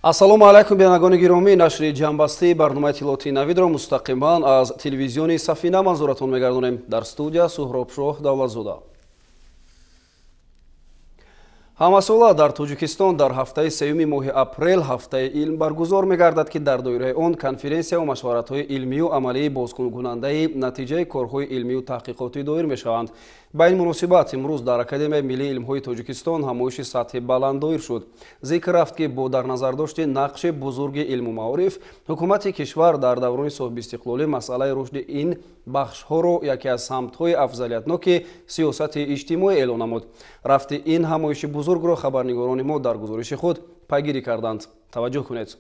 ассалому алайкум бинагони гиромӣ. Нашри ҷамбастии барномаи иттилоотии навидро мустақиман аз телевизиони Сафина манзуратон мегардонем. Дар студия Суҳробшоҳ Давлатзода. ҳамасола дар Тоҷикистон дар ҳафтаи 3 моҳи апрел ҳафтаи илм баргузор мегардад ки дар доираи он конференсия ва машваратҳои илмию амалии бозкункунандаи натиҷаи корҳои илмию таҳқиқотӣ доир мешаванд. ба ин муносибат имрӯз дар Академияи миллии илмҳои Тоҷикистон ҳамоиши сатҳи баланд доир шуд. Зикр рафт ки бо дар назардошти нақши бузурги илму маориф, ҳукумати кишвар дар даврони соҳибистиқлолӣ масъалаи рушди ин бахшҳоро яке аз самтҳои афзалиятноки сиёсати иҷтимоӣ эълон намуд. Рафти ин ҳамоиши бузургро хабарнигорони мо дар гузориши худ пайгирӣ карданд. Таваҷҷӯҳ кунед.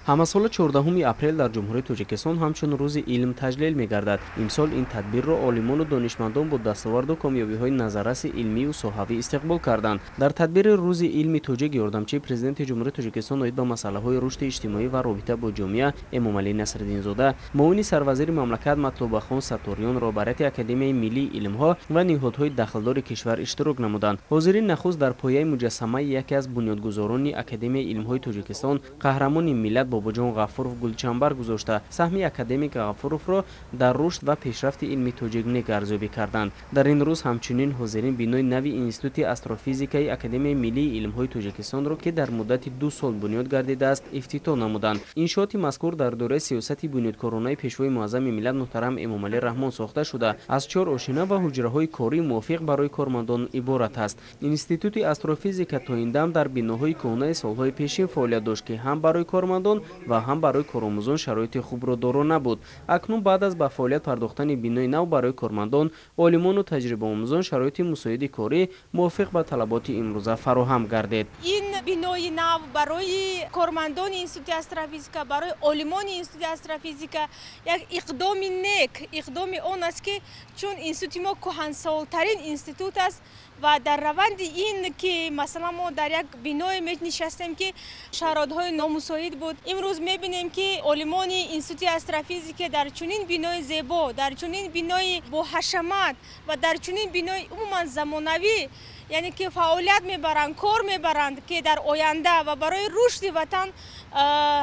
ҳамасола 14 апрел дар ҷумҳурии Тоҷикистон ҳамчун рӯзи илм таҷлил мегардад. Имсол ин тадбирро олимону донишмандон бо дастоварду комёбиҳои назарраси илмию соҳавӣ истиқбол карданд. Дар тадбири рӯзи илми тоҷик ёрдамчии президенти ҷумҳурии Тоҷикистон оид ба масъалаҳои рушди иҷтимоӣ ва робита бо ҷомеа Эмомалӣ Насриддинзода, муовини сарвазири мамлакат Матлубахон Сатториён роҳбарияти Академияи миллии илмҳо ва ниҳодҳои дахлдори кишвар иштирок намуданд. ҳозирин нахуст дар пояи муҷассамаи яке аз бунёдгузорони Академияи илмҳои Тоҷикистон, қаҳрамони миллат Бобоҷон Ғафуров гулчанбар гузошта саҳми академик Ғафуровро дар рушд ва пешрафти илми тоҷик нек арзёбӣ карданд. Дар ин рӯз ҳамчунин ҳозирин бинои нави Институти астрофизикаи Академияи миллии илмҳои Тоҷикистонро ки дар муддати 2 сол бунёд гардидааст ифтитоҳ намуданд. Иншооти мазкур дар дораи сиёсати бунёдкоронаи пешвои муаззами миллат муҳтарам Эмомалӣ Раҳмон сохта шуда аз 4 ошина ва ҳуҷраҳои корӣ мувофиқ барои кормандон иборат аст. Институти астрофизика то ин дам дар биноҳои кӯҳнаи солҳои пешин фаъолият дошт ки ҳам барои кормандон ва ҳам барои коромӯзон шароити хубро доро набуд. Акнун баъд аз ба фаъолият пардохтани бинои нав барои кормандон, олимону таҷрибаомӯзон шароити мусоиди корӣ мувофиқ ба талаботи имрӯза фароҳам гардид. ин бинои нав барои кормандони Институти астрофизика, барои олимони Институти астрофизика як иқдоми нек, иқдоми он аст ки чун институти мо кӯҳансолтарин институт аст ва дар раванди ин ки масалан мо дар як биное менишастем ки шароитҳои номусоид буд, имрӯз мебинем ки олимони Институти астрофизика дар чунин бинои зебо, дар чунин бинои боҳашамат ва дар чунин бинои умуман замонавӣ, яъне ки фаъолият мебаранд, кор мебаранд ки дар оянда ва барои рушди ватан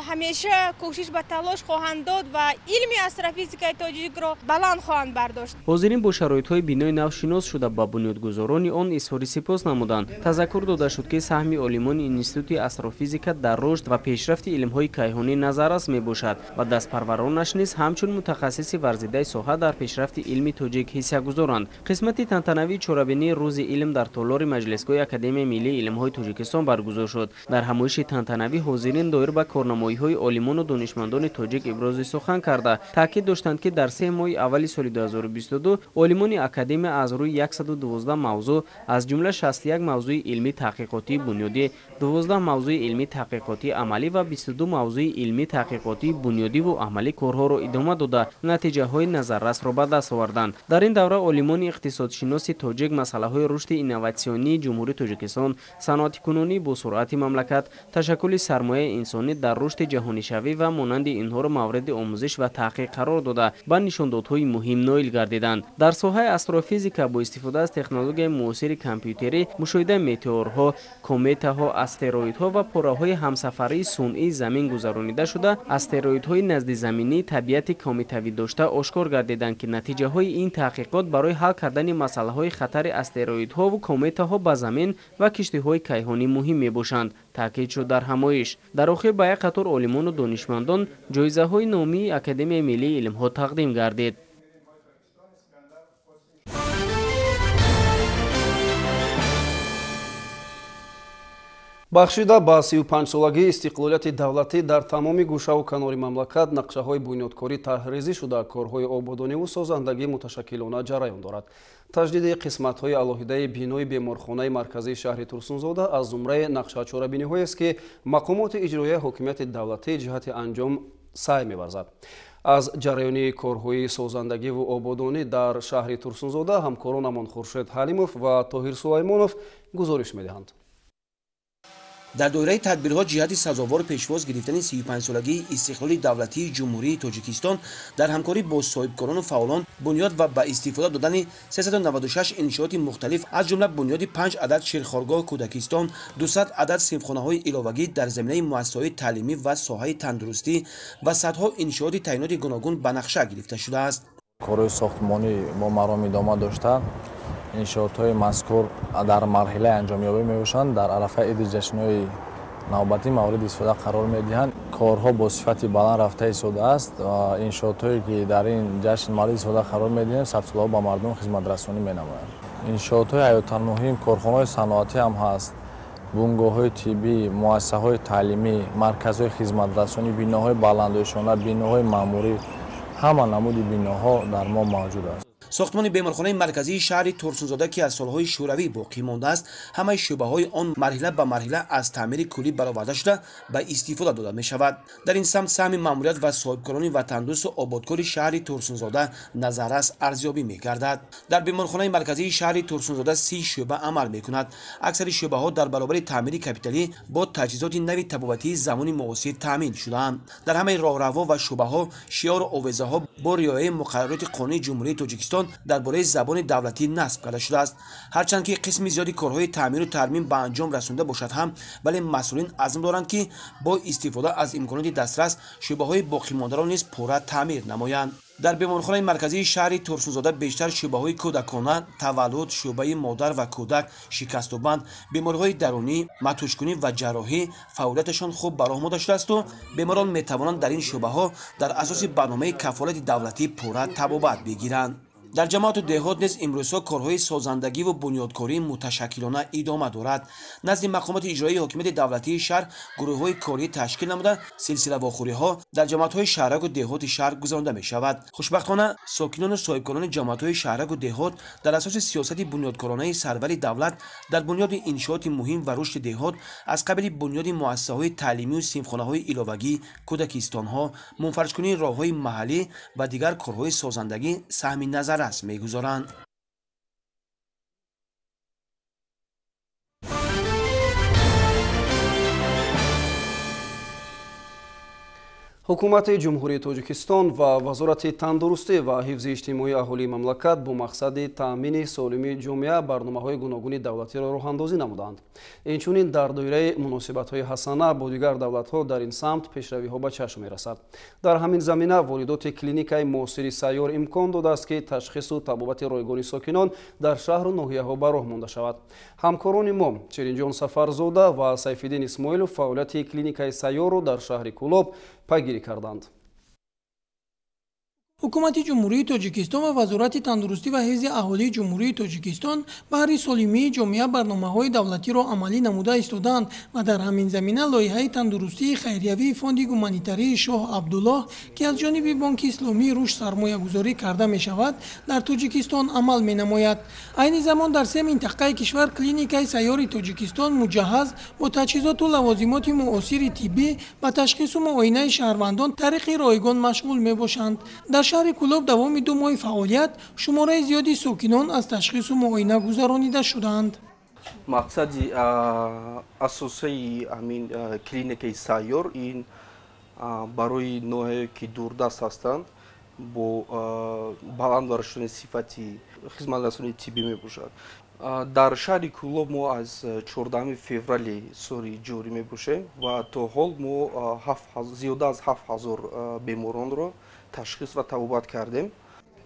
ҳамеша кӯшиш ба талош хоҳанд дод ва илми астрофизикаи тоҷикро баланд хоҳанд бардошт. ҳозирин бо шароитҳои бинои нав шинос шуда ба бунёдгузорони он изҳори сипос намуданд. тазаккур дода шуд ки саҳми олимони Институти астрофизика дар рушд ва пешрафти илмҳои кайҳонӣ назаррас мебошад ва дастпарваронаш низ ҳамчун мутахассиси варзидаи соҳа дар пешрафти илми тоҷик ҳиссиягузоранд. қисмати тантанавии чорабинии рӯзи илм дар толори маҷлисгоҳи Академияи миллии илмҳои Тоҷикистон баргузор шуд. дар ҳамоиши тантанавӣ ҳозирин доир ба корнамоиҳои олимону донишмандони тоҷик ибрози сухан карда таъкид доштанд ки дар 3 моҳи аввали соли 2022 олимони академия аз рӯи 112 мавзӯъ аз ҷумла 61 мавзӯи илмӣ таҳқиқотии бунёдӣ, 12 мавзӯи илмӣ таҳқиқотии амалӣ ва 22 мавзӯи илмӣ таҳқиқотии бунёдиву амалӣ корҳоро идома дода натиҷаҳои назаррасро ба даст оварданд. дар ин давра олимони иқтисодшиноси тоҷик масъалаҳои рушди инноватсионии ҷумҳурии Тоҷикистон, саноатикунонӣ бо суръати мамлакат, ташаккули сармояи инсонӣ дар рушди ҷаҳонишавӣ ва монанди инҳоро мавриди омӯзиш ва таҳқиқ қарор дода ба нишондодҳои муҳим ноил гардиданд. дар соҳаи астрофизика бо истифода аз технологияи муосири компютерӣ мушоҳидаи метеорҳо, кометаҳо, астероидҳо ва пораҳои ҳамсафарии сунъии замин гузаронида шуда астероидҳои наздизаминии табиати кометавӣ дошта ошкор гардиданд ки натиҷаҳои ин таҳқиқот барои ҳал кардани масъалаҳои хатари астероидҳову кометаҳо ба замин ва киштиҳои кайҳонӣ муҳим мебошанд, таъкид шуд дар ҳамоиш. дар охир ба як қатор олимону донишмандон ҷоизаҳои номии Академияи миллии илмҳо тақдим гардид. бахшида ба 35-солагии истиқлолияти давлатӣ дар тамоми гӯшаву канори мамлакат нақшаҳои бунёдкорӣ таҳризӣ шуда корҳои ободониву созандагӣ муташаккилона ҷараён дорад. таҷдиди қисматҳои алоҳидаи бинои беморхонаи марказии шаҳри Турсунзода аз зумраи нақшачорабиниҳоест ки мақомоти иҷроияи ҳокимияти давлатӣ ҷиҳати анҷом сай меварзад. аз ҷараёни корҳои созандагиву ободонӣ дар шаҳри Турсунзода ҳамкоронамон Хуршед Ҳалимов ва Тоҳир Сулаймонов гузориш медиҳанд. дар доираи тадбирҳо ҷиҳати сазовор пешвоз гирифтани 35 солагии истиқлоли давлатии ҷумҳурии Тоҷикистон дар ҳамкорӣ бо соҳибкорону фаъолон бунёд ва ба истифода додани 396 иншооти мухталиф аз ҷумла бунёди 5 адад ширхоргоҳ кӯдакистон, 200 адад синфхонаҳои иловагӣ дар заминаи муассисаҳои таълимӣ ва соҳаи тандурустӣ ва садҳо иншооти таъиноти гуногун ба нақша гирифта шудааст. корҳои сохтмонӣ бо маром идома дошта иншоотҳои мазкур дар марҳилаи анҷомёбӣ мебошанд. дар арафаи иди ҷашнҳои навбатӣ мавриди истифода қарор медиҳанд. корҳо бо сифати баланд рафта истодааст. иншоотҳое ки дар ин ҷашн мавриди истифода қарор медиҳем сабсилаҳо ба мардум хизматрасонӣ менамоянд. иншоотҳои ҳаётан муҳим корхонаҳои саноатӣ ҳам ҳаст. бунгоҳҳои тиббӣ, муассисаҳои таълимӣ, марказҳои хизматрасонӣ, биноҳои баландошона, биноҳои маъмурӣ, ҳама намуди биноҳо дар мо мавҷуд аст. сохтмони беморхонаи марказии шаҳри Турсунзода ки аз солҳои шӯравӣ боқӣ мондааст, ҳамаи шӯъбаҳои он марҳила ба марҳила аз таъмири куллӣ бароварда шуда ба истифода дода мешавад. дар ин самт саҳми маъмурият ва соҳибкорони ватандӯсту ободкори шаҳри Турсунзода назаррас арзёбӣ мегардад. дар беморхонаи марказии шаҳри Турсунзода 30 шӯъба амал мекунад. аксари шӯъбаҳо дар баробари таъмири капиталӣ бо таҷҳизоти нави табобатии замони муосир таъмин шудаанд. дар ҳамаи роҳраво ва шӯъбаҳо шиёру овезаҳо бо риояи муқаррароти қонунии ҷумҳурии Тоҷикистон дар бораи забони давлатӣ насб карда шудааст. ҳарчанд ки қисми зиёди корҳои таъмиру тармим ба анҷом расонида бошад ҳам, вале масъулин азм доранд ки бо истифода аз имконоти дастрас шӯъбаҳои боқимондаро низ пурра таъмир намоянд. дар беморхонаи марказии шаҳри Турсунзода бештар шӯъбаҳои кӯдакона, таваллуд, шӯъбаи модар ва кӯдак, шикастубанд, бемориҳои дарунӣ, матӯшкунӣ ва ҷарроҳӣ фаъолияташон хуб ба роҳ монда шудасту беморон метавонанд дар ин шӯъбаҳо дар асоси барномаи кафолати давлатӣ пурра табобат бигиранд. дар ҷамоату деҳот низ имрӯзҳо корҳои созандагиву бунёдкории муташаккилона идома дорад. назди мақомоти иҷроии ҳокимияти давлатии шаҳр гурӯҳҳои корӣ ташкил намуда силсилавохӯриҳо дар ҷамоатҳои шаҳраку деҳоти шаҳр гузаронида мешавад. хушбахтона сокинону соҳибкорони ҷамоатҳои шаҳраку деҳот дар асоси сиёсати бунёдкоронаи сарвари давлат дар бунёди иншооти муҳим ва рушди деҳот аз қабили бунёди муассисаҳои таълимию синфхонаҳои иловагӣ, кӯдакистонҳо, мунфарҷкунии роҳҳои маҳаллӣ ва дигар корҳои созандагӣ саҳми назаррас мегузоранд. ҳукумати ҷумҳурии Тоҷикистон ва вазорати тандурустӣ ва ҳифзи иҷтимоии аҳолии мамлакат бо мақсади таъмини солимии ҷомеа барномаҳои гуногуни давлатиро роҳандозӣ намуданд. инчунин дар доираи муносибатҳои ҳасана бо дигар давлатҳо дар ин самт пешравиҳо ба чашм мерасад. дар ҳамин замина волидоти клиникаи муосири сайёр имкон додааст ки ташхису табобати ройгони сокинон дар шаҳру ноҳияҳо ба роҳ монда шавад. ҳамкорони мо Черинҷон Сафарзода ва Сайфиддин Исмоилов фаъолияти клиникаи сайёрро дар шаҳри Кӯлоб пайгирӣ карданд. ҳукумати ҷумҳурии Тоҷикистон ва вазорати тандурустӣ ва ҳифзи аҳолии ҷумҳурии Тоҷикистон баҳри солимии ҷомеа барномаҳои давлатиро амалӣ намуда истоданд ва дар ҳамин замина лоиҳаи тандурустии хайриявии фонди гуманитарии Шоҳ Абдуллоҳ ки аз ҷониби Бонки Исломии Рушд сармоягузорӣ карда мешавад дар Тоҷикистон амал менамояд. айни замон дар се минтақаи кишвар клиникаи сайёри Тоҷикистон муҷаҳҳаз бо таҷҳизоту лавозимоти муосири тиббӣ ба ташхису муоинаи шаҳрвандон тариқи ройгон машғул мебошанд. дар шаҳри Кӯлоб давоми 2 моҳи фаъолият шумораи зиёди сокинон аз ташхису муоина гузаронида шуданд. мақсади асосии ҳамин клиникаи сайёр ин барои ноҳияе ки дурдаст ҳастанд бо баландбара шудани сифати хизматрасонии тиббӣ мебошад. дар шаҳри Кӯлоб мо аз 14 феврали соли ҷорӣ мебошем ва то ҳол мо зиёда аз 7000 беморонро ташхис ва табобат кардем.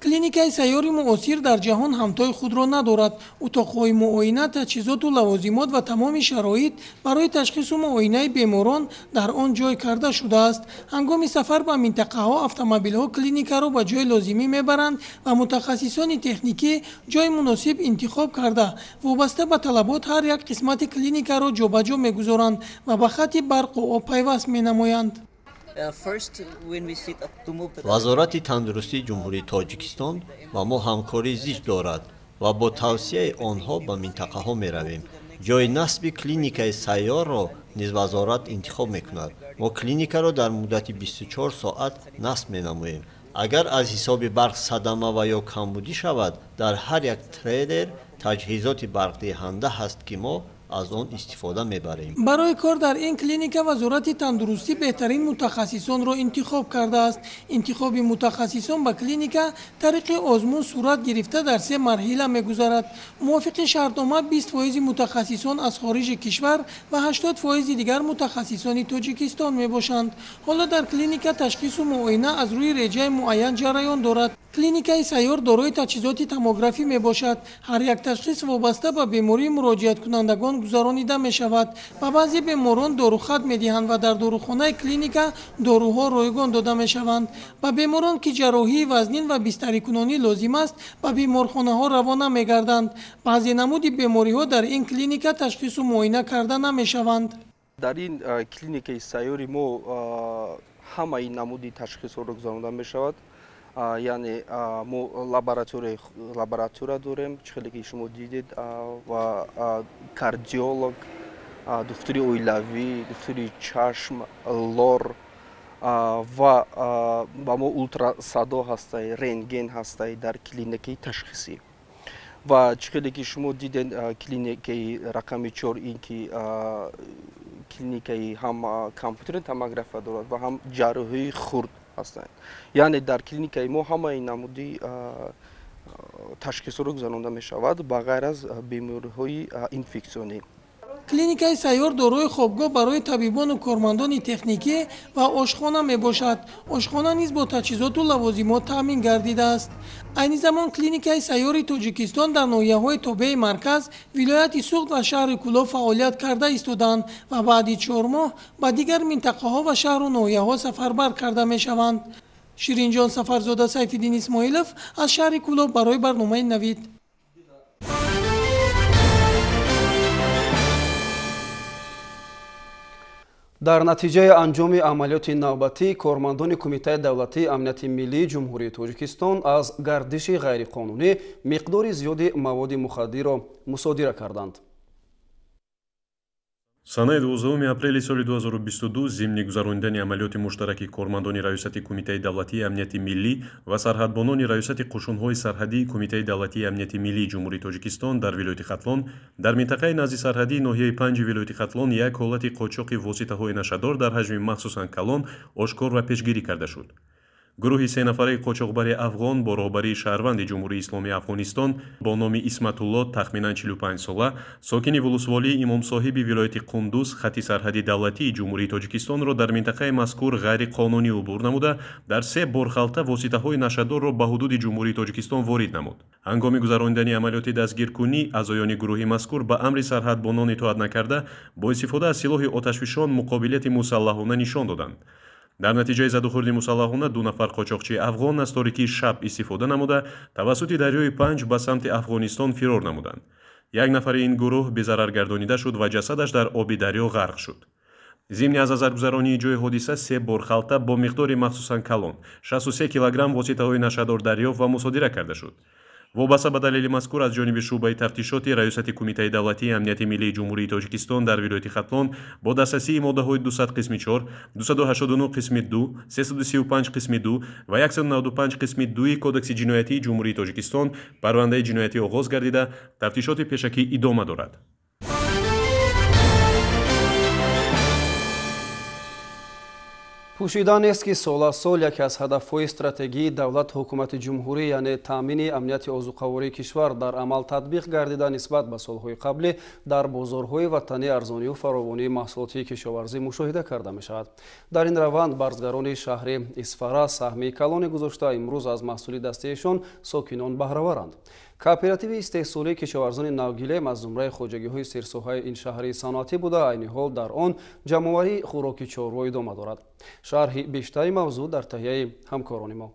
клиникаи сайёри муосир дар ҷаҳон ҳамтои худро надорад. утоқҳои муоина, таҷҳизоту лавозимот ва тамоми шароит барои ташхису муоинаи беморон дар он ҷой карда шудааст. ҳангоми сафар ба минтақаҳо автомобилҳо клиникаро ба ҷои лозимӣ мебаранд ва мутахассисони техникӣ ҷои муносиб интихоб карда вобаста ба талабот ҳар як қисмати клиникаро ҷобаҷо мегузоранд ва ба хати барқу об пайваст менамоянд. вазорати тандурустии ҷумҳурии Тоҷикистон ба мо ҳамкорӣ зич дорад ва бо тавсияи онҳо ба минтақаҳо меравем. ҷои насби клиникаи сайёрро низ вазорат интихоб мекунад. мо клиникаро дар муддати 24 соат насб менамоем. агар аз ҳисоби барқ садама ва ё камбудӣ шавад, дар ҳар як трейлер таҷҳизоти барқдиҳанда ҳаст ки мо аз он истифода мебарем. барои кор дар ин клиника вазорати тандурустӣ беҳтарин мутахассисонро интихоб кардааст. интихоби мутахассисон ба клиника тариқи озмун сурат гирифта дар 3 марҳила мегузарад. мувофиқи шартнома 20% мутахассисон аз хориҷи кишвар ва 80% дигар мутахассисони Тоҷикистон мебошанд. ҳоло дар клиника ташхису муоина аз рӯи реҷаи муайян ҷараён дорад. клиникаи сайёр дорои таҷҳизоти томографӣ мебошад. ҳар як ташхис вобаста ба бемории муроҷиаткунандагон гузаронида мешавад. ба баъзе беморон дорухат медиҳанд ва дар дорухонаи клиника доруҳо ройгон дода мешаванд. ба беморон ки ҷарроҳии вазнин ва бистарикунонӣ лозим аст, ба беморхонаҳо равона мегарданд. баъзе намуди бемориҳо дар ин клиника ташхису муоина карда намешаванд. дар ин клиникаи сайёри мо ҳамаи намуди ташхисҳоро гузаронида мешавад. яъне мо лаборатория дорем, чихеле ки шумо дидед, ва кардиолог, духтури оилавӣ, духтури чашм, лор ва ба мо ултрасадо ҳастай, рентген ҳастай дар клиникаи ташхисӣ. ва чихеле ки шумо дидед клиникаи рақами 4 ин ки клиникаи ҳам компютерни томография дорад ва ҳам ҷарроҳии хурд ҳастанд. яъне дар клиникаи мо ҳамаи намуди ташхисҳоро гузаронида мешавад ба ғайр аз бемориҳои инфексионӣ. клиникаи сайёр дорои хобгоҳ барои табибону кормандони техникӣ ва ошхона мебошад. ошхона низ бо таҷҳизоту лавозимот таъмин гардидааст. айни замон клиникаи сайёри Тоҷикистон дар ноҳияҳои тобеи марказ, вилояти Суғд ва шаҳри Кӯло фаъолият карда истоданд ва баъди 4 моҳ ба дигар минтақаҳо ва шаҳру ноҳияҳо сафарбар карда мешаванд. ширинҷон Сафарзода, Сайфиддин Исмоилов аз шаҳри Кӯло барои барномаи Навид. дар натиҷаи анҷоми амалиёти навбатӣ кормандони Кумитаи давлатии амнияти миллии Ҷумҳурии Тоҷикистон аз гардиши ғайриқонунӣ миқдори зиёди маводи мухаддирро мусодира карданд. санаи 12 апрели соли 2022 зимни гузарондани амалиёти муштараки кормандони раёсати Кумитаи давлатии амнияти миллӣ ва сарҳадбонони раёсати қушунҳои сарҳадии Кумитаи давлатии амнияти миллии Ҷумҳурии Тоҷикистон дар вилояти Хатлон дар минтақаи назди сарҳадии ноҳияи 5 вилояти Хатлон як ҳолати қочоқи воситаҳои нашадор дар ҳаҷми махсусан калон ошкор ва пешгирӣ карда шуд. гурӯҳи 3 нафараи қочоқбари афғон бо роҳбарии шаҳрванди Ҷумҳурии Исломии Афғонистон бо номи Исматулло тахминан 45 сола сокини вулусволии имомсоҳиби вилояти Қундуз хатти сарҳади давлатии Ҷумҳурии Тоҷикистонро дар минтақаи мазкур ғайриқонунӣ убур намуда дар 3 борхалта воситаҳои нашадорро ба ҳудуди Ҷумҳурии Тоҷикистон ворид намуд. ҳангоми гузарондани амалиёти дастгиркунӣ аъзоёни гурӯҳи мазкур ба амри сарҳадбонон итоат накарда бо истифода аз силоҳи оташфишон муқобилияти мусаллаҳона нишон доданд. дар натиҷаи задухӯрди мусаллаҳона 2 нафар қочоқчии афғон аз торикии шаб истифода намуда тавассути дарёи Панҷ ба самти Афғонистон фирор намуданд. як нафари ин гурӯҳ безарар гардонида шуд ва ҷасадаш дар оби дарё ғарқ шуд. зимни аз назаргузаронии ҷои ҳодиса 3 борхалта бо миқдори махсусан калон 63 килограмм воситаҳои нашадор дарёфт ва мусодира карда шуд. вобаста ба далели мазкур аз ҷониби шӯъбаи тафтишоти раёсати Кумитаи давлатии амнияти миллии Ҷумҳурии Тоҷикистон дар вилояти Хатлон бо дастрасии моддаҳои 200 қисми 4, 289 қисми 2, 335 қисми 2 ва 195 қисми 2 Кодекси ҷиноятии Ҷумҳурии Тоҷикистон парвандаи ҷиноятӣ оғоз гардида тафтишоти пешакӣ идома дорад. пӯшиданест ки соласол яке аз ҳадафҳои стратегии давлат ҳукумати ҷумҳурӣ, яъне таъмини амнияти озуқавории кишвар дар амал татбиқ гардида нисбат ба солҳои қаблӣ дар бозорҳои ватанӣ арзонию фаровонии маҳсулоти кишоварзӣ мушоҳида карда мешавад. дар ин раванд барзгарони шаҳри Исфара саҳми калоне гузошта имрӯз аз маҳсули дастаишон сокинон баҳраваранд. кооперативи истеҳсолии кишоварзони навгилем аз зумраи хоҷагиҳои серсоҳаи ин шаҳри саноатӣ буда айни ҳол дар он ҷамъоварии хӯроки чорво идома дорад. шарҳи бештари мавзӯъ дар таҳияи ҳамкорони мо.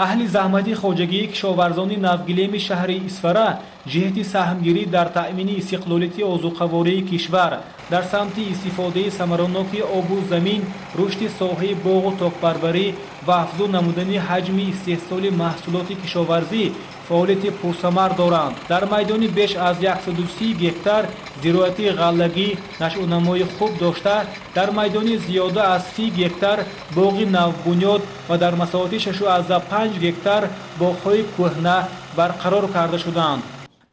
аҳли заҳмати хоҷагии кишоварзони навгилеми шаҳри Исфара ҷиҳати саҳмгирӣ дар таъмини истиқлолияти озуқавории кишвар дар самти истифодаи самароноки обу замин, рушди соҳаи боғу токпарварӣ ва афзун намудани ҳаҷми истеҳсоли маҳсулоти кишоварзӣ фаъолияти пурсамар доранд. дар майдони беш аз 130 гектар зироати ғаллагӣ нашъунамои хуб дошта, дар майдони зиёда аз 30 гектар боғи навбунёд ва дар масоҳати 6.5 гектар боғҳои кӯҳна барқарор карда шуданд.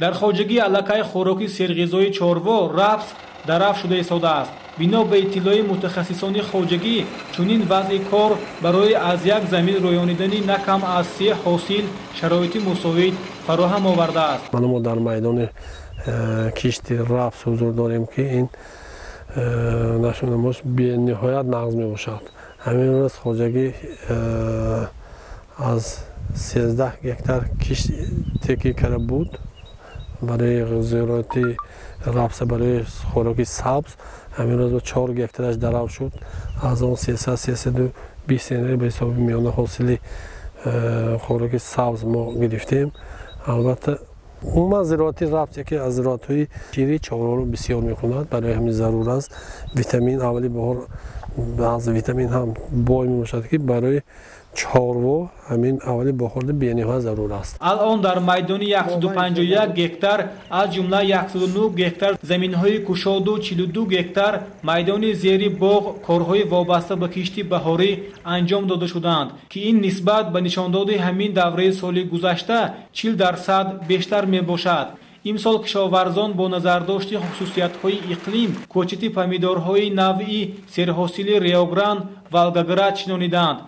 дар хоҷагӣ аллакай хӯроки серғизои чорво рапс дараф шуда истода аст. бино ба иттилои мутахассисони хоҷагӣ чунин вазъи кор барои аз як замин рӯёнидани на кам аз 3 ҳосил шароити мусоид фароҳам овардааст. мо дар майдони кишти рапс ҳузур дорем ки ин нашунамош бениҳоят нағз мебошад. ҳамин рӯз хоҷагӣ аз 13 гектар кишт текӣ карда буд барои зиёроти рапса барои хӯроки сабз. ҳамин рӯз ба 4 гектараш дарав шуд. аз он 300-320 ба ҳисоби миёна ҳосили хӯроки сабз мо гирифтем. албатта умуман зироати рапс яке аз зироатҳои шири чорворо бисёр мекунад. барои ҳамин зарур аст витамин аввали баҳор аз витамин ҳам бой мебошад ки барои чорво ҳамин аввали баҳорда бениҳоят зарур аст. алон дар майдони 151 гектар аз ҷумла 109 гектар заминҳои кушоду 42 гектар майдони зери боғ корҳои вобаста ба кишти баҳорӣ анҷом дода шуданд ки ин нисбат ба нишондоди ҳамин давраи соли гузашта 40% бештар мебошад. имсол кишоварзон бо назардошти хусусиятҳои иқлим кӯчати помидорҳои навъи серҳосили реогран волгоград шинониданд.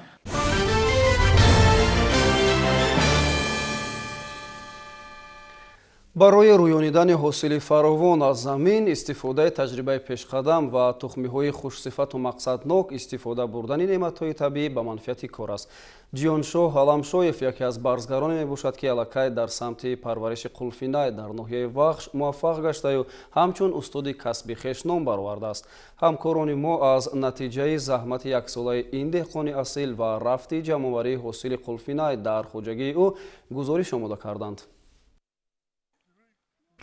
барои рӯёнидани ҳосили фаровон аз замин истифодаи таҷрибаи пешқадам ва тухмиҳои хушсифату мақсаднок истифода бурдани неъматҳои табиӣ ба манфиати кор аст. ҷиёншоҳ аламшоев яке аз барзгароне мебошад ки аллакай дар самти парвариши қулфинай дар ноҳияи Вахш муваффақ гаштаю ҳамчун устоди касби хеш ном баровардааст. ҳамкорони мо аз натиҷаи заҳмати яксолаи ин деҳқони асил ва рафти ҷамъоварии ҳосили қулфинай дар хоҷагии ӯ гузориш омода карданд.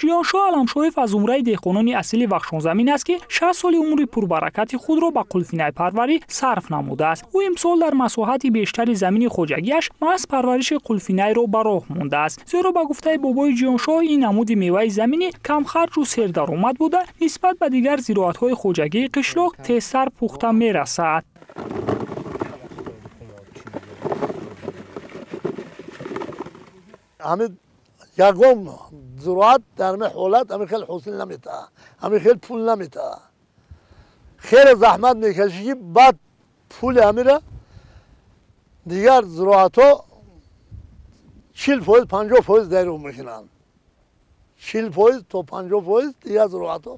ҷиёншоҳ аламшоев аз зумраи деҳқонони асили вахшонзамин аст ки 60 соли умри пурбаракати худро ба қулфинай парварӣ сарф намудааст. ӯ имсол дар масоҳати бештари замини хоҷагиаш маҳз парвариши қулфинайро ба роҳ мондааст. зеро ба гуфтаи бобои ҷиёншоҳ ин намуди меваи заминӣ камхарҷу сердаромад буда нисбат ба дигар зироатҳои хоҷагии қишлоқ тезтар пухта мерасад. ягон зироат дар ҳамин ҳолат ҳамин хел ҳосил наметаҳад, ҳамин хел пул наметаҳад. хеле заҳмат мекашӣ ки баъд пули ҳамира дигар зироатҳо 40%-50% дайро мекунанд. 40% то 50% дигар зироатҳо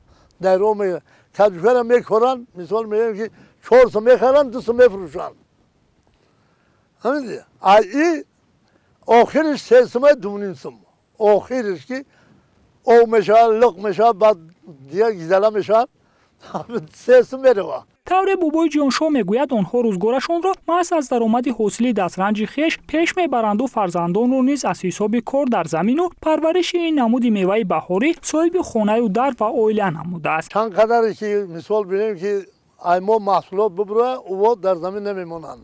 дайро мекунанд. таҷрибаро мекоранд, мисол мегӯем ки 4 сум мехаранд, 2 сум мефурӯшанд. ҳамин дигар. ин охириш 3 сум, 2.5 сум. охириш ки ов мешавад, луқ мешавад, баъд дигар гизала мешавад, 3 сум меравад. тавре бобои ҷиёншоҳ мегӯяд онҳо рӯзгорашонро маҳз аз даромади ҳосили дастранҷи хеш пеш мебаранду фарзандонро низ аз ҳисоби кор дар замину парвариши ин намуди меваи баҳорӣ соҳиби хонаю дар ва оила намудааст. чанд қадаре ки мисол бинем ки мо маҳсулот бубуроя ӯво дар замин намемонанд.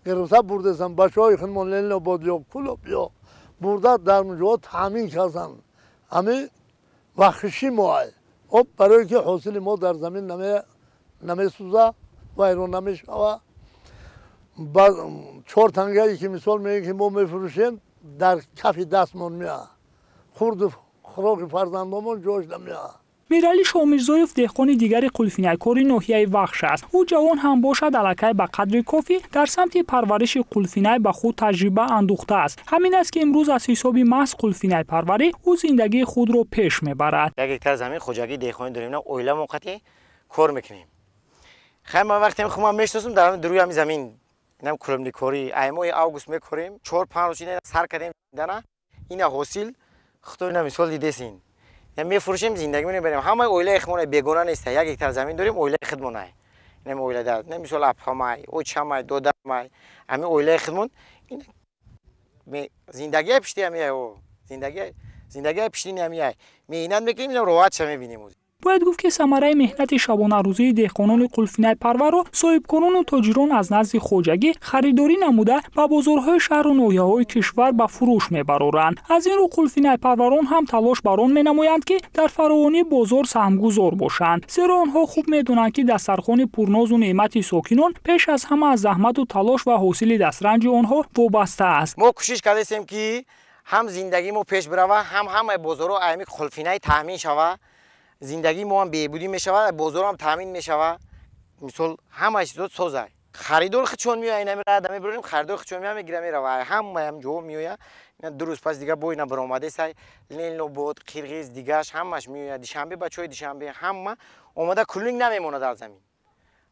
гирифта бурдасан бачаҳои хинмонлени обод ё кулоб ё бурда дар ҷо таъмин карданд. ҳамин вахшиши моай об барое ки ҳосили мо дар замин намесӯзад, вайрон намешавад. ба 4 тангаи ки мисол мегӯем ки мо мефурӯшем дар кафи дастмон меад. хурду хӯроки фарзандонмон ҷош намеад. мирали шомирзоев деҳқони дигари қулфинайкори ноҳияи вахш аст. ӯ ҷавон ҳам бошад аллакай ба қадри кофӣ дар самти парвариши қулфинай ба худ таҷриба андӯхтааст. ҳамин аст ки имрӯз аз ҳисоби маҳз қулфинайпарварӣ ӯ зиндагии худро пеш мебарад. 1 гектар замин хоҷагӣ деҳқонӣ дорем, оила муқати кор мекунем. хайр ман вақте хумам мешносам дар дуруи ҳамин замин инам куломникорӣ аймои август мекорем 4-5 рӯз ина сар кардем дана ина ҳосил худто ина мисол дидесин мефурӯшем зиндагӣ мебарем. ҳамаи оилаи худмон бегона нест. 1 гектар замин дорем, оилаи худмон инам оила дар мисол апамай очамай додамай ҳамин оилаи худмон зиндагии пишти ҳамия зиндагии пишти ҳамия меҳнат мекунем, ина роҳатша мебинем. бояд гуфт ки самараи меҳнати шабонарӯзии деҳқонони қулфинайпарварро соҳибкорону тоҷирон аз назди хоҷагӣ харидорӣ намуда ба бозорҳои шаҳру ноҳияҳои кишвар ба фурӯш мебароранд. аз ин рӯ қулфинайпарварон ҳам талош бар он менамоянд ки дар фаровонии бозор саҳмгузор бошанд. зеро онҳо хуб медонанд ки дастархони пурнозу неъмати сокинон пеш аз ҳама аз заҳмату талош ва ҳосили дастранҷи онҳо вобаста аст. мо кӯшиш кардем ки هم زندگی ما پیش بروه هم همه بازارو ایمی خلفینای تامین شوه زندگی ما هم بهبودی میشوه بازار هم تامین میشوه مثال همه چیزا سازه خریدار خچون میاد اینا میره آدمی بریم خریدار خچون میاد میگیره میره و هم جو میاد دو روز پس دیگه بوی نبرآمده سای لیل نبود قرقیز دیگهش همش میاد دیشنبه بچهای دیشنبه همه اومده کولینگ نمیمونه در زمین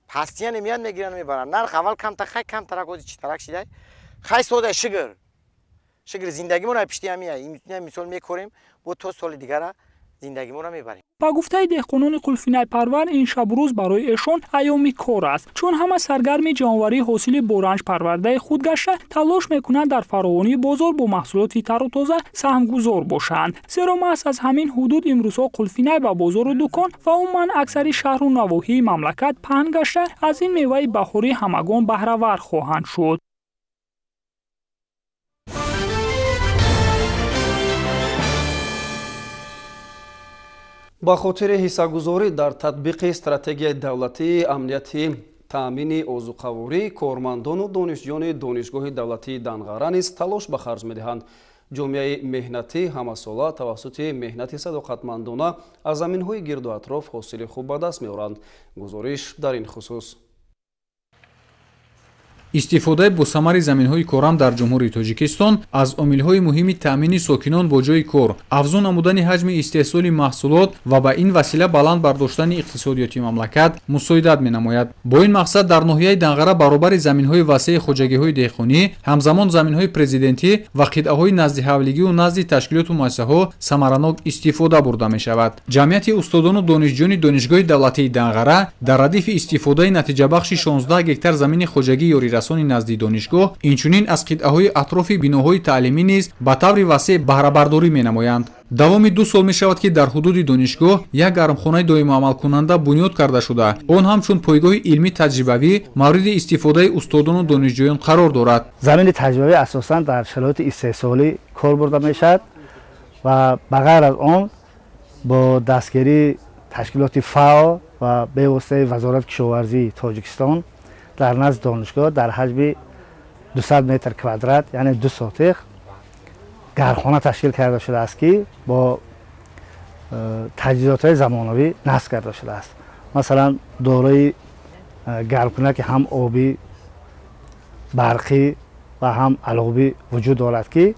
پستیا نمیاد میگیرن میبرن نرخ اول کم تا خیلی کم ترک چی ترک شده خیلی سوده شگر زندگیمون پیشتی همیه این مثال میکوریم با تو سال دیگه را زندگیمون را میبریم. با گفته دهقانان قلفینای پرور این شب روز برای ایشان ایامی کار است چون همه سرگرم جانوری حاصل بورنج پرورده خود گشته تلاش میکنند در فراوانی بازار با محصولات تر و تازه سهمگذار باشند زیرا محض از همین حدود امروزها قلفینای با بازار و دکان و عموما اکثر شهر و نواحی مملکت پهن گشته از این میوه بهاری همگان بهره ور خواهند شد. با خاطر حصه‌گذاری در تطبیق استراتژی دولتی امنیتی تامین اوزوقاворӣ کارمندان و دانشجویان دانشگاه دولتی دنغره نیز تلاش به خرج می‌دهند. جامعه مهنتی همه‌ساله توسط مهنت صداقتمندانه از زمین‌های گرد و اطراف حاصل خوب به دست می‌آورند. گزارش در این خصوص. استفاده با ثمر زمین‌های کارم در جمهوری تاجیکستان از عامل‌های مهم تامین ساکنان با جای کار، افزون نمودن حجم استحصال محصولات و به این وسیله بلند برداشتن اقتصادیاتی مملکت مساعدت می‌نماید. با این مقصد در ناحیه دنغره برابر زمین‌های وسیع خوجگی‌های دهقانی، همزمان زمین‌های پرزیدنتی و قطعه‌های نزد حوالگی و نزد تشکیلات و مؤسسه‌ها ثمراناک استفاده برده می‌شود. جمعیت استادان و دانشجویان دانشگاه دولتی دنغره در ردیف استفاده نتیجه بخش 16 گکتار زمین خوجگی یاری نزدی دانشگاه اینچنین از قطعه‌های اطراف بیناهای تعلیمی نیز به طور وسیع بهره برداری می‌نمایند. دوام 2 سال می‌شود که در حدود دانشگاه یک گرمخانه دائم عمل کننده بنیاد کرده شده. آن همچون پایگاه علمی تجربوی مورد استفاده استادان و دانشجویان قرار دارد. زمین تجربی اساساً در شرایط استحصالی کار برده می‌شود و بغیر از آن با دستگیری تشکیلات فعال و به واسطه وزارت کشاورزی تاجیکستان در نزد دانشگاه در حجم 200 متر کوادرات یعنی 2 ساتق گرمخانه تشکیل کرده شده است که با تجهیزات زمانوی نصب کرده شده است. مثلا دارای گرمخانه که هم آبی برقی و هم علوبی وجود دارد که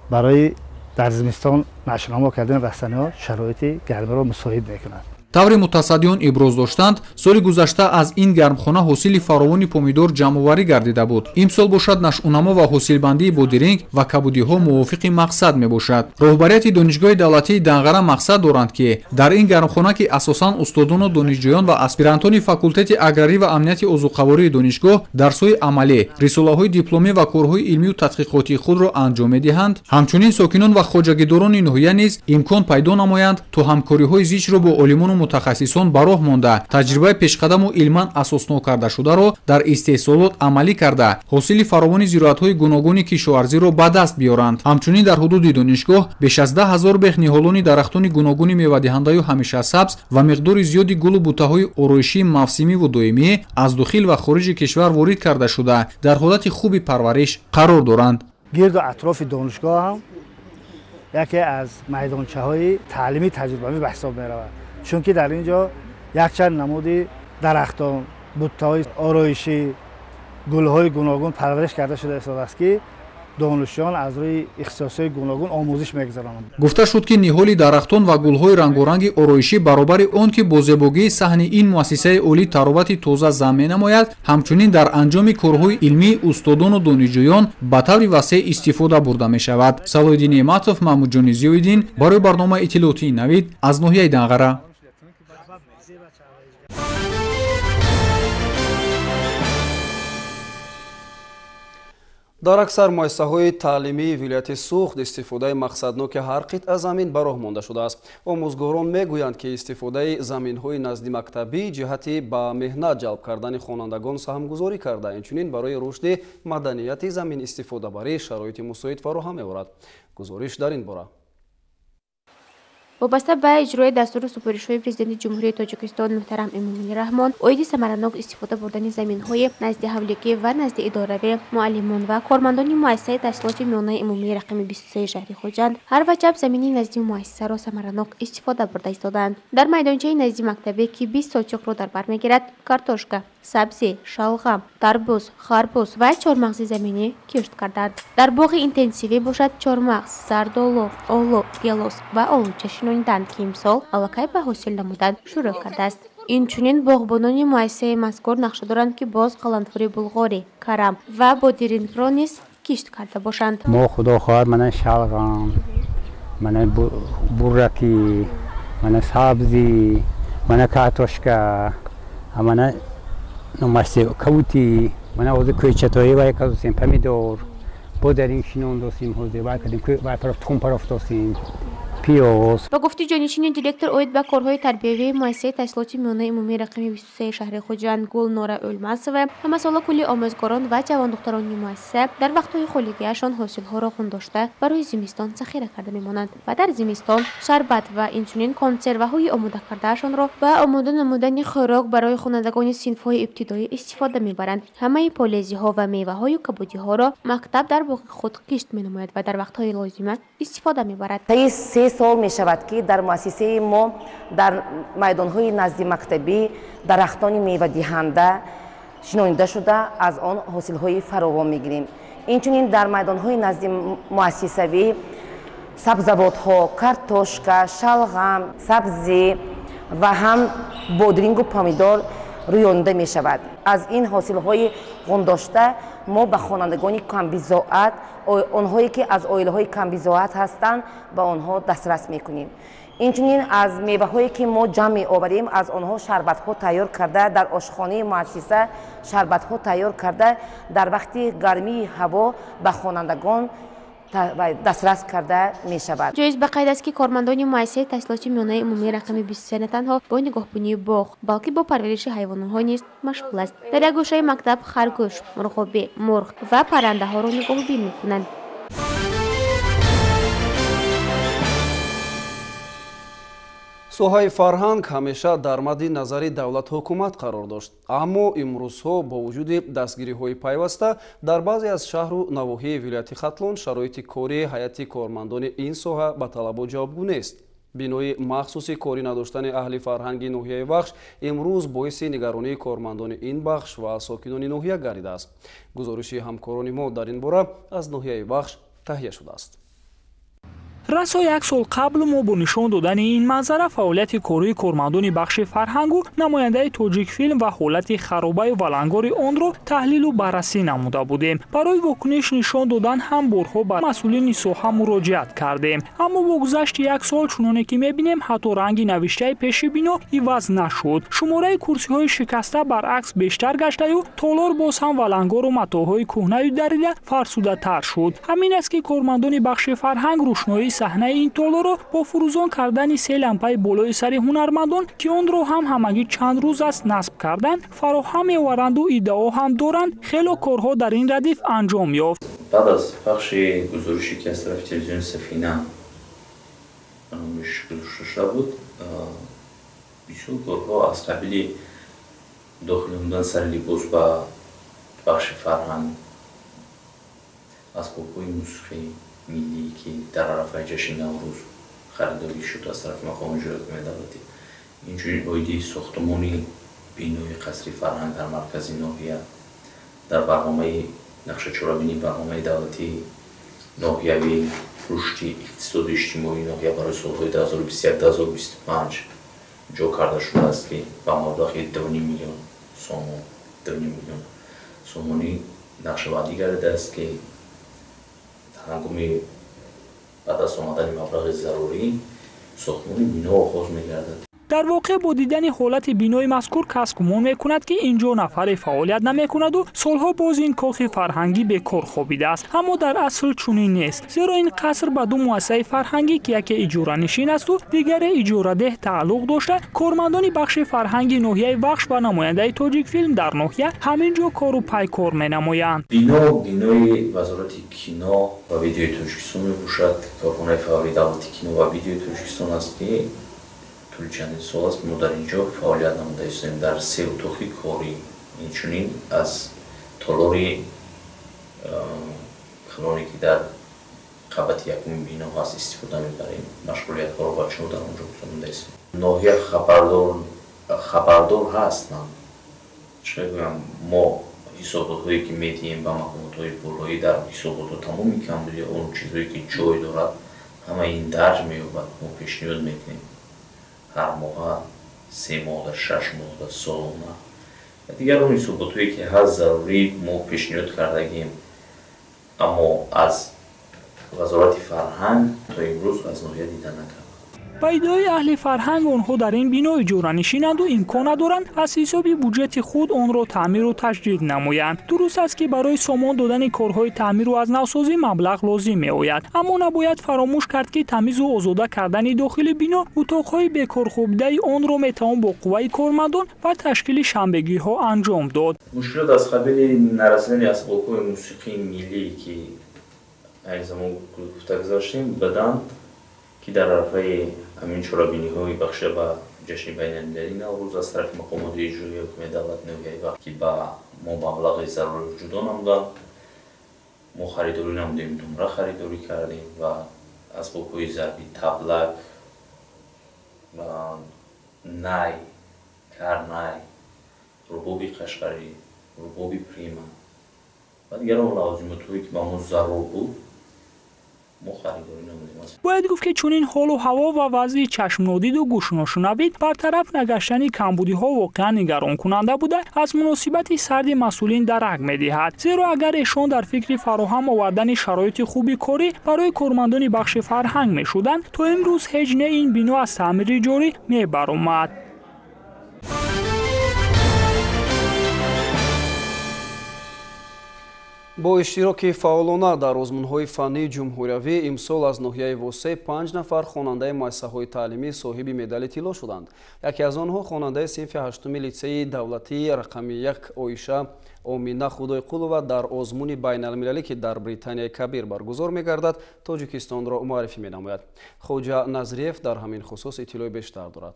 برای در زمستان نشونما کردن رسانه‌ها شرایط گرمی را مساعد می‌کند. طور متصدیان ابراز داشتند سال گذشته از این گرمخانه حاصل فراوانی پومیدور جمع‌آوری گردیده بود. امسال باشد نشونما و حاصلبندی بودرینگ و کبودی‌ها موافق مقصد میباشد. رهبریت دانشگاه دولتی دنغره مقصد دارند که در این گرمخانه که اساساً استادان و دانشجویان و اسپیرانتان فاکولته اگراری و امنیتی اوزوقاوری دانشگاه درس‌های عملی، رساله‌های دیپلمی و کارهای علمی و تحقیقاتی خود را انجام می‌دهند. همچنین ساکنان و خوجگیداران ناحیه نیز امکان پیدا نمایند تا همکاری‌های زیچ را با عالمان متخصصان ба роҳ монда таҷрибаи пешқадаму илман асоснок карда шударо дар истеҳсолот амалӣ карда ҳосили фаровони зироатҳои гуногуни кишоварзиро ба даст биёранд. ҳамчунин дар ҳудуди донишгоҳ беш аз 10 000 бех ниҳолони дарахтони гуногуни мевадиҳандаyu ҳамешасабз ва миқдори зиёди гулу бутаҳои ороишии мавсимиву доимӣ аз дохил ва хориҷи кишвар ворид карда шуда дар ҳолати хуби парвариш қарор доранд. гирду атрофи донишгоҳ ҳам яке аз майдончаҳои таълими таҷрибавӣ ба ҳисоб меравад. чунки дар ин ҷо якчанд намуди дарахтон буттаҳои ороишӣ гулҳои гуногун парвариш карда шуда истодааст ки донишҷӯён аз рӯи ихтисосҳои гуногун омӯзиш мегузаронанд. гуфта шуд ки ниҳоли дарахтон ва гулҳои рангоранги ороишӣ баробари он ки бо зебогии саҳни ин муассисаи олӣ таровати тоза зам менамояд ҳамчунин дар анҷоми корҳои илмии устодону донишҷӯён ба таври васеъ истифода бурда мешавад. салоҳиддин неъматов, маҳмудҷони зиёиддин барои барномаи иттилоотии навид аз ноҳияи даңғара. дар аксар муассисаҳои таълимии вилояти суғд истифодаи мақсадноки ҳар қитъа замин ба роҳ монда шудааст. омӯзгорон мегӯянд ки истифодаи заминҳои назди мактабӣ ҷиҳати ба меҳнат ҷалб кардани хонандагон саҳмгузорӣ карда инчунин барои рушди маданияти замин истифодабарӣ шароити мусоид фароҳам меорад. гузориш дар ин бора. وابسته به اجرای دستور سپارش‌های پرزیدنت جمهوری تاجیکستان محترم امامی رحمان، اوید ثمرناک استفاده بردن زمین‌های نزد حملگی و نزد اداره معلمان و کارمندان مؤسسه تحصیلات میانه عمومی رقم 23 شهر خوجند هر وجب زمینی نزد مؤسسه را ثمرناک استفاده برده ایستادند. در میدانچه نزد مکتبی که 20 سوتیق را در بر میگیرد، کارتوشکا، سبزی، شلغم، تربوز، خربوز و چهارمغز زمینی کشت کردند. در باغ اینتنسیوی باشد چهارمغز، زردآلو، آلو، گیلاس و آلوچه شنوندند که امسال علاقه به حاصل نمودن شروع کرده است. اینچنین باغبانان مؤسسه مذکور نقشه دارند که باز قلندفری بلغاری، کرم و بادرینگ را نیز کشت کرده باشند. ما خدا خواهد من شلغم، من بورکی، من سبزی، من کارتوشکا، من نماسه کوتی، من اوزه کوچتایی و یک دوستیم پمیدور، بادرینگ شنون دوستیم حوزه و کدیم که و پرفتون پرفتوسیم. با گفته جانشین دیرکتور اوید به کارهای تربیوی مؤسسه تحصیلات میانه عمومی رقم 23 شهر خوجند گل نورا اولماسова همساله کلی آموزگاران و جوان دختران مؤسسه در وقتهای خالیگیشان حاصلها را خونداشته برای زمستان ذخیره کرده میمانند و در زمستان شربت و اینچنین کنسروهای آماده کردهشان را به آماده نمودن خوراک برای خوانندگان صنف‌های ابتدایی استفاده میبرند. همه پالزی‌ها و میوه‌های و کبودی‌ها را مکتب در باغ خود کشت مینماید و در وقت‌های لازمه استفاده میبرد. 3 سال می شود که در مؤسسه ما در میدان‌های نزد مکتبی درختان میوه دهنده شنونده شده از آن حاصل‌های فراوان می‌گیریم. اینچنین در میدان‌های نزد مؤسسوی سبزیجات‌ها، کارتوشکا، شلغم، سبزی و هم بادرینگ و پامیدور رویانده می شود. از این حاصل‌های خونداشته ما به خوانندگان کم‌بضاعت، آنهایی که از عائله‌های کم‌بضاعت هستند به آنها دسترس می‌کنیم. اینچنین از میوه‌هایی که ما جمع می‌آوریم از آنها شربت‌ها تیار کرده در آشخانه مؤسسه شربت‌ها تیار کرده در وقت گرمی هوا به خوانندگان دسترس کرده می شود. جایز به قید است که کارمندان مؤسسه تحصیلات میانه عمومی رقم 23 نه تنها با نگهبانی باغ بلکه با پرورش حیوانات نیز مشغول است. در گوشه مکتب خرگوش، مرغابی، مرغ و پرنده ها را نگهبانی می‌کنند. соҳаи фарҳанг ҳамеша дар мадди назари давлат ҳукумат қарор дошт, аммо имрӯзҳо бо вуҷуди дастгириҳои пайваста дар баъзе аз шаҳру навоҳии вилояти хатлон шароити кории ҳайати кормандони ин соҳа ба талабот ҷавобгӯ нест. бинои махсуси корӣ надоштани аҳли фарҳанги ноҳияи вахш имрӯз боиси нигаронии кормандони ин бахш ва сокинони ноҳия гардидааст. гузориши ҳамкорони мо дар ин бора аз ноҳияи вахш таҳия шудааст. расо як сол қабл мо бо нишон додани ин манзара фаъолияти кории кормандони бахши фарҳангу намояндаи тоҷикфилм ва ҳолати харобаю валангори онро таҳлилу баррасӣ намуда будем. барои вокуниш нишон додан ҳам борҳо ба масъулини соҳа муроҷиат кардем, аммо бо гузашти як сол чуноне ки мебинем ҳатто ранги навиштаи пешибино иваз нашуд. шумораи курсиҳои шикаста баръакс бештар гаштаю толор боз ҳам валангору матоъҳои кӯҳнаю дарида фарсудатар шуд. ҳамин аст ки кормандони бахши фарҳанг рӯшноии саҳнаи ин толоро бо фурӯзон кардани се лампаи болои сари ҳунармандон ки онро ҳам ҳамагӣ чанд рӯз аст насб карданд фароҳам меоваранду иддао ҳам доранд хело корҳо дар ин радиф анҷом ёфт. баъд аз пахши гузориши ки аз тарафи телевизиони Сафина намоиш гузошта шуда буд, бисёр корҳо аз қабили дохил намудан сари либос ба бахши фарҳанг, асбобҳои мусиқӣ миллӣ ки дар арафаи ҷашни наврӯз харидорӣ шуд аз тарафи мақоми ҷоятгоҳи давлатӣ, инчунин оиди сохтмони бинои қасри фарҳанг дар маркази ноҳия дар барномаи нақшачорабинии барномаи давлатии ноҳиявии рушди иқтисоду иҷтимоии ноҳия барои солҳои 2021-2025 ҷо карда шудааст ки ба маблағи 2.5 миллион сомонӣ нақшавандӣ гардидааст ки ҳангоми ба даст омадани маблағи зарурӣ сохтмони бино оғоз мегардад. در واقع با دیدن حالت بینای مذکور کس گمان میکند که اینجا نفر فعالیت نمیکند و سالها باز این کاخ فرهنگی به کار خوابیده است، اما در اصل چنین نیست، زیرا این قصر به دو مؤسسه فرهنگی که یکی اجاره نشین است و دیگر اجاره ده تعلق داشته، کارمندان بخش فرهنگی ناحیه وخش و نماینده تاجیک فیلم در ناحیه همینجا کار و پیکار مینمایند. بینای وزارت کینو و ویدیوی تاجیکستان میباشد. کارخانه فعالی دولتی کینو و ویدیوی تاجیکستان است که طول چندین سال است ما در اینجا فعالیت نموده هستیم. در سه اتاق کاری اینچنین از تالاری خلانی که در قبط یکمین بنا هست استفاده میبریم. مشغولیت ها رو بچه در اونجا گذارنده هستیم. ناحیه خبردار هست. چه بگم ما حسابات هایی که میدیم به مقامات های بالایی در حسابات تمامی کمبودی اون چیزهایی که جای دارد همه این درج مییابد. ما پیشنهاد میکنیم هر ماه 3 ماه 6 ماه سالانه و دیگر اون حسابات هایی که هست ضروری ما پیشنهاد کردگیم، اما از وزارت فرهنگ تا امروز از ناحیه دیده نکرد. با ادعای اهل فرهنگ آنها در این بنا اجاره نشینند و امکان ندارند از حساب بودجه خود آن را تعمیر و تجدید نمایند. درست است که برای سامان دادن کارهای تعمیر و از نوسازی مبلغ لازم میآید، اما نباید فراموش کرد که تمیز و آزاده کردن داخل بنا اتاقهای بکار خوابیده آن را میتوان با قوه کارمندان و تشکیل شنبگی ها انجام داد. مشکلات از قبیل نرسیدن اسباب‌های موسیقی ملی که این زمان گفته گذاشتیم بدن که در عرفه همین چرابینی‌های بخش به جشن بین‌المللی نوروز از طرف مقامات اجرایی حکومت دولت نوحه‌ای وقت که با ما مبلغ ضرور جدا نمودن، ما خریداری نمودیم، نمره خریداری کردیم و اسباب‌های ضربی تبلک و نای، کرنای، ربابی قشقری، ربابی پریما و دیگر اون لوازماتی که با ما ضرور بود باید گفت که چنین حال و هوا و وضع چشم نادید و گوش ناشنوید برطرف نگشتن کمبودی ها واقعا نگران کننده بوده از مناسبت سرد مسئولین درک می‌دهد، زیرا اگر ایشان در فکر فراهم آوردن شرایط خوبی کاری برای کارمندان بخش فرهنگ می‌شدند تا امروز هیچ نه این بنا از تعمیر جاری می‌برآمد. با اشتراک فعالانه در آزمون‌های فنی جمهوریوی امسال از ناحیه وسه 5 نفر خواننده مؤسسه‌های تعلیمی صاحب مدال طلا شدند. یکی از آنها خواننده صنف 8 لیسه‌ای دولتی رقم 1 عایشه آمینه خدایقلова در آزمون بین‌المللی که در بریتانیای کبیر برگزار می‌گردد تاجیکستان را معرفی می‌نماید. خوجا نظریف در همین خصوص اطلاع بیشتر دارد.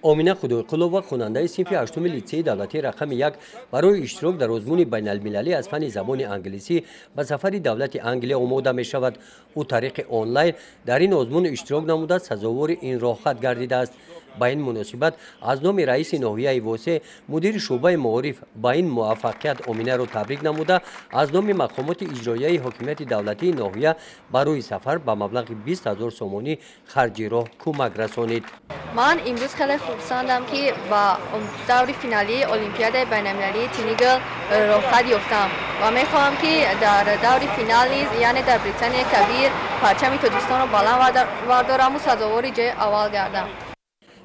آمینه خدایقلова خواننده صنف 8 لیسه دولتی رقم 1 برای اشتراک در آزمون بین‌المللی از فن زبان انگلیسی به سفر دولت انگلیس آماده می شود. او طریق آنلاین در این آزمون اشتراک نموده سزاوار این راحت گردیده است. با این مناسبت از نام رئیس ناحیه وسه مدیر شعبه معارف با این موفقیت آمینه را تبریک نموده از نام مقامات اجرایی حکومت دولتی ناحیه برای سفر به مبلغ 20,000 سومانی خرجی را کمک رسانید. من امروز خیلی خوشحالم که با دور فینالی المپیاد بین‌المللی تینیگل راحت یافتم و میخواهم که در دور فینالی یعنی در بریتانیای کبیر پرچم تاجیکستان را بلند وردارم و سزاوار جای اول گردم.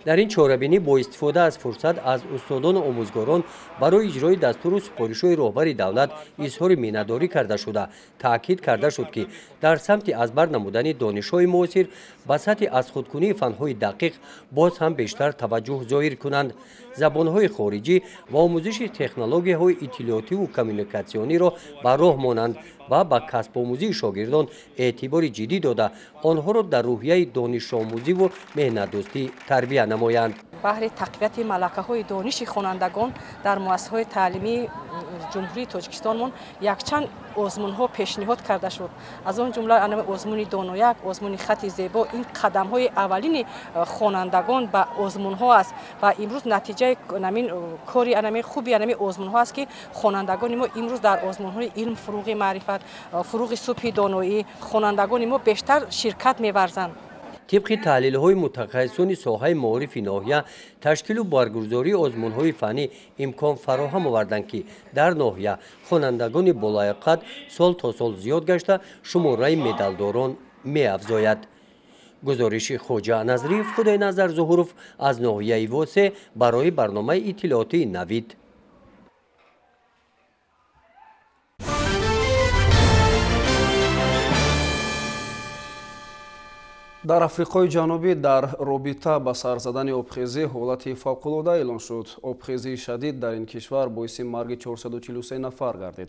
در این چهاربینی با استفاده از فرصت از استادان و آموزگاران برای اجرای دستور و سفارش‌های رهبر دولت اظهار مینه‌داری کرده شده. تاکید کرده شد که در سمت از بر نمودن دانش‌های معاصر به سطح از خودکنی فن‌های دقیق باز هم بیشتر توجه ظاهر کنند. زبان‌های خارجی و آموزش تکنولوژی‌های اطلاعاتی و کمیونیکاسیونی را به راه مانند و با کسب آموزی شاگردان اعتبار جدی داده آنها را در روحیه دانش آموزی و مهنت دوستی تربیت نمایند. بهر تقویت ملکه‌های دانش خوانندگان در مؤسسه‌های تعلیمی جمهوری تاجیکستان یکچند آزمون‌ها پیشنهاد کرده شد. از آن جمله آزمون دانویک، آزمون خط زیبا، این قدم‌های اولین خوانندگان به آزمون‌ها است و امروز نتیجه کاری خوبی آزمون‌ها است که خوانندگان ما امروز در آزمون‌های علم، فروغ معرفت، فروغ صبح دانایی خوانندگان ما بیشتر شرکت می‌ورزند. طبق تحلیل‌های متخصصان ساحه معارف ناحیه تشکیل و برگزاری آزمون‌های فنی امکان فراهم آوردند که در ناحیه خوانندگان بالای قد سال تا سال زیاد گشته شماره مدالداران می‌افزاید. گزارش خوجا نظریف خدای نظر ظهورов از ناحیه واسه برای برنامه اطلاعاتی نوید. дар африқои ҷанубӣ дар робита ба сар задани обхезӣ ҳолати фавқулода эълон шуд. обхезии шадид дар ин кишвар боиси марги 443 нафар гардид.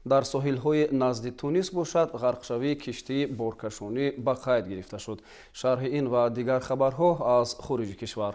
дар соҳилҳои назди Тунис бошад ғарқшавии киштии боркашонӣ ба қайд гирифта шуд. шарҳи ин ва дигар хабарҳо аз хориҷи кишвар.